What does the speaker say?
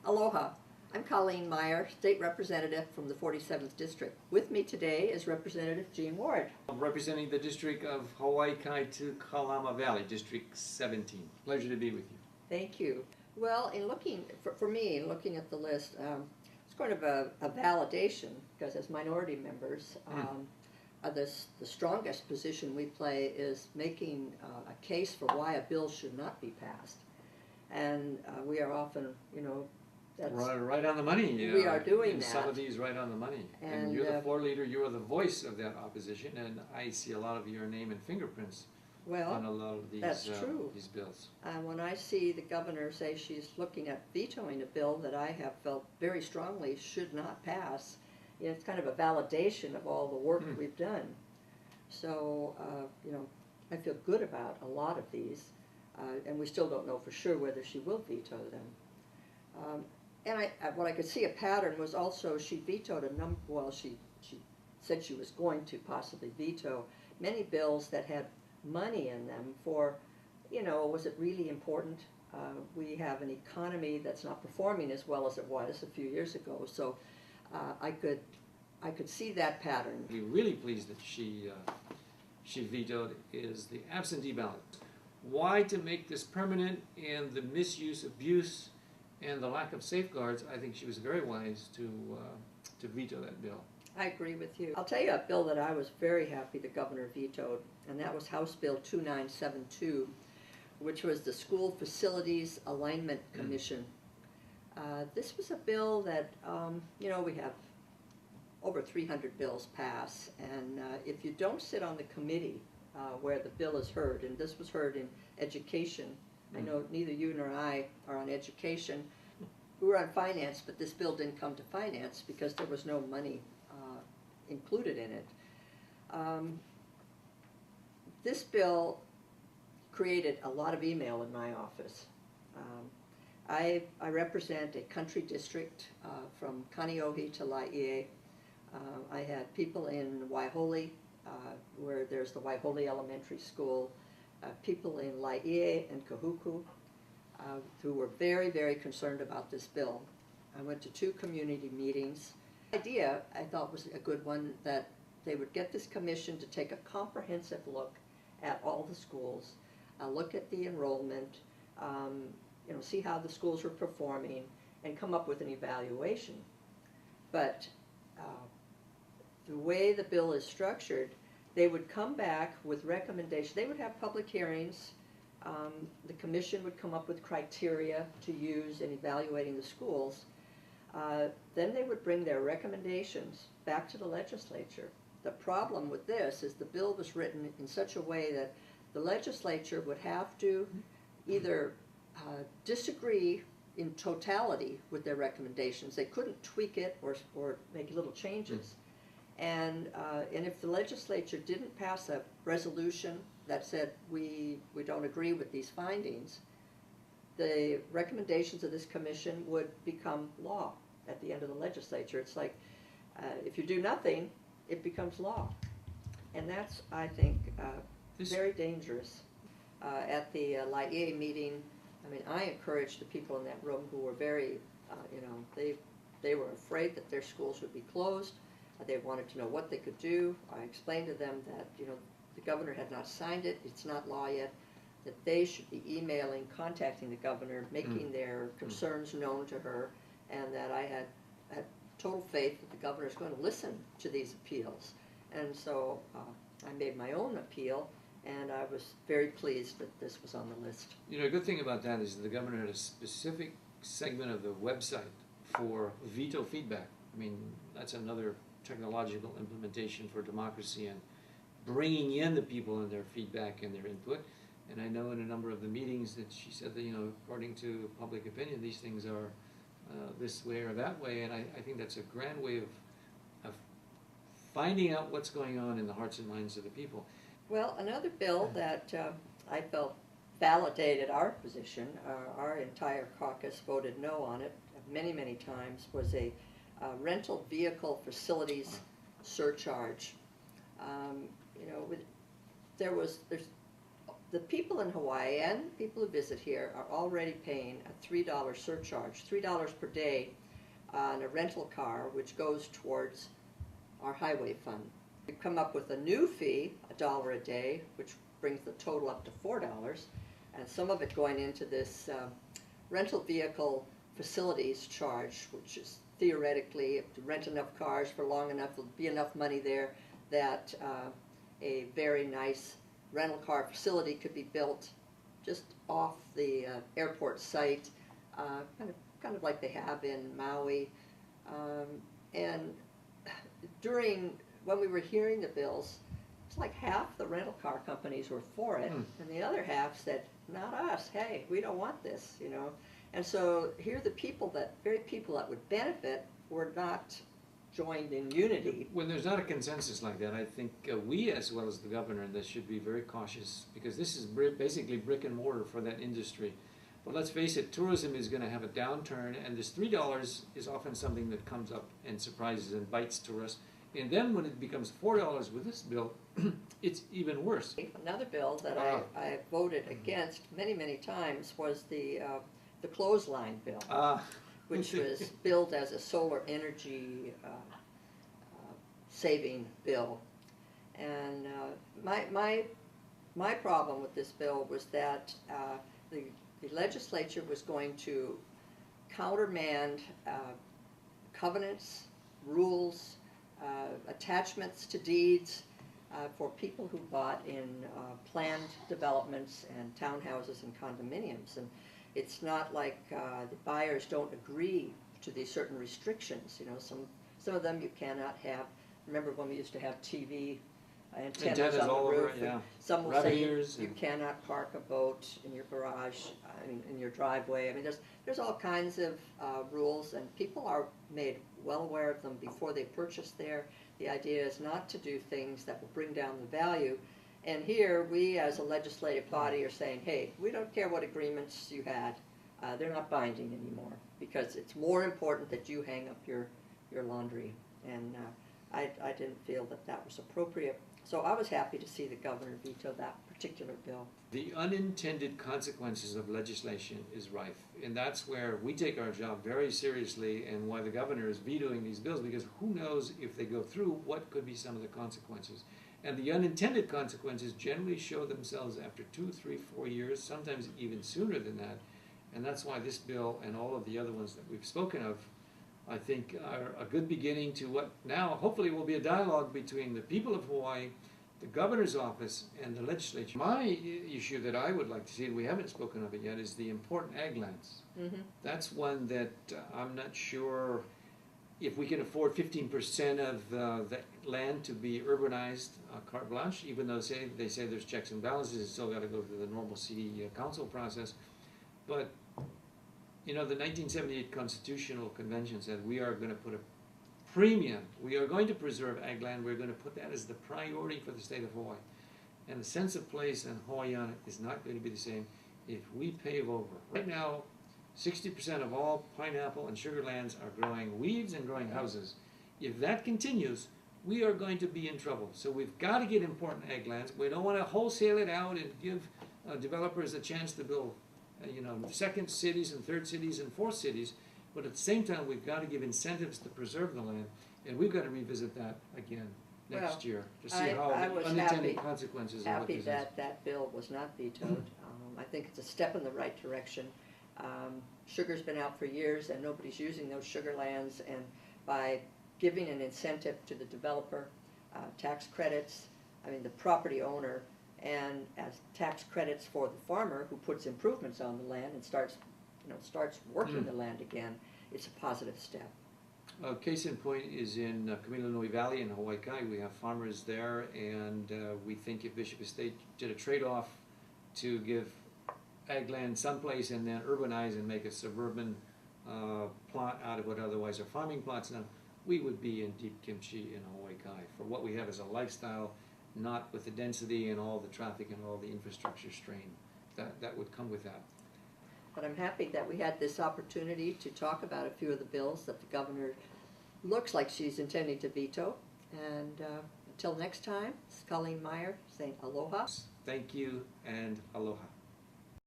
Aloha, I'm Colleen Meyer, State Representative from the 47th District. With me today is Representative Jean Ward. I'm representing the District of Hawaii to Kalama Valley, District 17. Pleasure to be with you. Thank you. Well, in looking, for me, in looking at the list, it's kind of a validation, because as minority members, the strongest position we play is making a case for why a bill should not be passed. And we are often, that's right on the money. We are doing that. Some of these right on the money. And you're the floor leader, you're the voice of that opposition, and I see a lot of your name and fingerprints on a lot of these, that's true. These bills. When I see the governor say she's looking at vetoing a bill that I have felt very strongly should not pass, it's kind of a validation of all the work we've done. So, I feel good about a lot of these, and we still don't know for sure whether she will veto them. And what I could see a pattern was also she vetoed a number, well, she said she was going to possibly veto many bills that had money in them for, was it really important? We have an economy that's not performing as well as it was a few years ago, so I could see that pattern. We're really pleased that she vetoed is the absentee ballot. Why to make this permanent, and the misuse, abuse, and the lack of safeguards? I think she was very wise to veto that bill. I agree with you. I'll tell you a bill that I was very happy the governor vetoed, and that was House Bill 2972, which was the School Facilities Alignment Commission. This was a bill that, we have over 300 bills pass, and if you don't sit on the committee where the bill is heard, and this was heard in education, I know neither you nor I are on education. We were on finance, but this bill didn't come to finance because there was no money included in it. This bill created a lot of email in my office. I represent a country district from Kaneohe to Laie. I had people in Waiholi, where there's the Waiholi Elementary School, people in Laie and Kahuku who were very, very concerned about this bill. I went to 2 community meetings. The idea, I thought, was a good one, that they would get this commission to take a comprehensive look at all the schools, look at the enrollment, see how the schools were performing, and come up with an evaluation. But the way the bill is structured, they would come back with recommendations. They would have public hearings. The commission would come up with criteria to use in evaluating the schools. Then they would bring their recommendations back to the legislature. The problem with this is the bill was written in such a way that the legislature would have to either disagree in totality with their recommendations. They couldn't tweak it or make little changes. And if the legislature didn't pass a resolution that said we don't agree with these findings, the recommendations of this commission would become law at the end of the legislature. It's like if you do nothing, it becomes law. And that's, I think, very dangerous. At the Laie meeting, I encouraged the people in that room who were very, they were afraid that their schools would be closed. They wanted to know what they could do. I explained to them that, the governor had not signed it, it's not law yet, that they should be emailing, contacting the governor, making their concerns known to her, and that I had total faith that the governor is going to listen to these appeals. And so I made my own appeal, and I was very pleased that this was on the list. A good thing about that is the governor had a specific segment of the website for veto feedback. That's another technological implementation for democracy and bringing in the people and their feedback and their input. And I know in a number of the meetings that she said that, according to public opinion, these things are this way or that way, and I think that's a grand way of finding out what's going on in the hearts and minds of the people. Well, another bill that I felt validated our position, our entire caucus voted no on it many, many times, was a rental vehicle facilities surcharge. There's the people in Hawaii and people who visit here are already paying a $3 surcharge, $3 per day on a rental car, which goes towards our highway fund. We've come up with a new fee, $1 a day, which brings the total up to $4, and some of it going into this rental vehicle facilities charge, which is theoretically, if you rent enough cars for long enough, there'll be enough money there that a very nice rental car facility could be built just off the airport site, kind of like they have in Maui. And when we were hearing the bills, it's like half the rental car companies were for it, and the other half said, not us, hey, we don't want this, you know. And so here the very people that would benefit were not joined in unity. When there's not a consensus like that, I think we, as well as the governor, in this should be very cautious, because this is basically brick and mortar for that industry. But let's face it, tourism is going to have a downturn, and this $3 is often something that comes up and surprises and bites tourists. And then when it becomes $4 with this bill, it's even worse. Another bill that I voted against many, many times was the clothesline bill, which was billed as a solar energy saving bill. And my problem with this bill was that the legislature was going to countermand covenants, rules, attachments to deeds for people who bought in planned developments and townhouses and condominiums. And it's not like the buyers don't agree to these certain restrictions. You know, some of them you cannot have. Remember when we used to have TV antennas on the roof? Yeah. Some will say you cannot park a boat in your garage, in your driveway. I mean, there's all kinds of rules, and people are made well aware of them before they purchase there. The idea is not to do things that will bring down the value. And here, we as a legislative body are saying, hey, we don't care what agreements you had. They're not binding anymore, because it's more important that you hang up your laundry. And I didn't feel that that was appropriate. So I was happy to see the governor veto that particular bill. The unintended consequences of legislation is rife, and that's where we take our job very seriously, and why the governor is vetoing these bills, because who knows if they go through what could be some of the consequences. And the unintended consequences generally show themselves after 2, 3, 4 years, sometimes even sooner than that. And that's why this bill and all of the other ones that we've spoken of, I think, are a good beginning to what now hopefully will be a dialogue between the people of Hawaii, the governor's office, and the legislature. My issue that I would like to see, and we haven't spoken of it yet, is the important ag lands. That's one that I'm not sure if we can afford 15% of the land to be urbanized carte blanche, even though they say there's checks and balances. It's still got to go through the normal city council process. But you know, the 1978 Constitutional Convention said we are going to put a premium. We are going to preserve ag land. We're going to put that as the priority for the state of Hawaii. And the sense of place in Hawaiiana is not going to be the same if we pave over. Right now, 60% of all pineapple and sugar lands are growing weeds and growing houses. If that continues, we are going to be in trouble. So we've got to get important ag lands. We don't want to wholesale it out and give developers a chance to build second cities and third cities and fourth cities, but at the same time we've got to give incentives to preserve the land, and we've got to revisit that again next year to see how the unintended consequences of what this is. That bill was not vetoed. I think it's a step in the right direction. Sugar's been out for years and nobody's using those sugar lands, and by giving an incentive to the developer, tax credits, the property owner, and as tax credits for the farmer who puts improvements on the land and starts working the land again, it's a positive step. Case in point is in Kamilanui Valley in Hawaii Kai. We have farmers there, and we think if Bishop Estate did a trade-off to give ag land someplace and then urbanize and make a suburban plot out of what otherwise are farming plots now, we would be in deep kimchi in Hawaii Kai for what we have as a lifestyle, not with the density and all the traffic and all the infrastructure strain that would come with that. But I'm happy that we had this opportunity to talk about a few of the bills that the governor looks like she's intending to veto. And until next time, it's Colleen Meyer saying aloha. Thank you and aloha.